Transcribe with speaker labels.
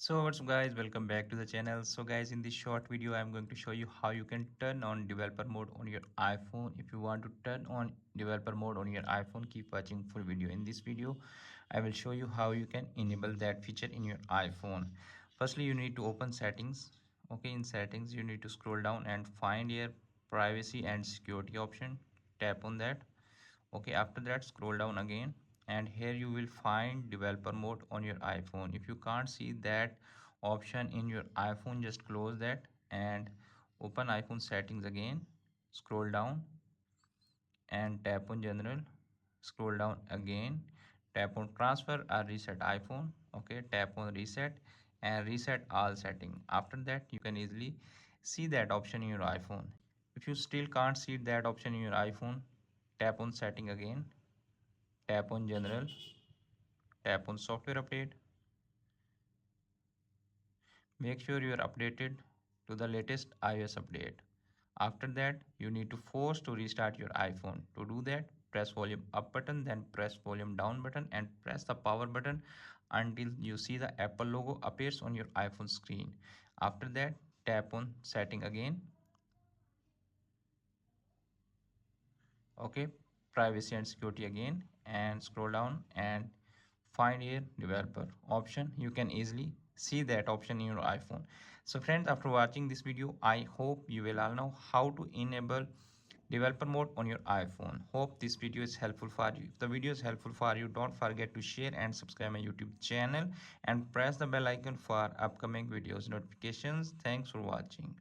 Speaker 1: So what's up guys, welcome back to the channel. So guys, in this short video I'm going to show you how you can turn on developer mode on your iPhone. If you want to turn on developer mode on your iPhone, keep watching full video. In this video I will show you how you can enable that feature in your iPhone. Firstly, you need to open settings. Okay, in settings you need to scroll down and find your privacy and security option. Tap on that. Okay, after that scroll down again, and here you will find developer mode on your iPhone. If you can't see that option in your iPhone, just close that and open iPhone settings again. Scroll down and tap on general. Scroll down again, tap on transfer or reset iPhone. Okay, tap on reset and reset all setting. After that you can easily see that option in your iPhone. If you still can't see that option in your iPhone, tap on setting again, tap on general, tap on software update. Make sure you are updated to the latest iOS update. After that you need to force to restart your iPhone. To do that, press volume up button, then press volume down button and press the power button until you see the Apple logo appears on your iPhone screen. After that, tap on setting again. Okay, privacy and security again, and scroll down and find here developer option. You can easily see that option in your iPhone. So friends, after watching this video, I hope you will all know how to enable developer mode on your iPhone. Hope this video is helpful for you. If the video is helpful for you, don't forget to share and subscribe my YouTube channel and press the bell icon for upcoming videos notifications. Thanks for watching.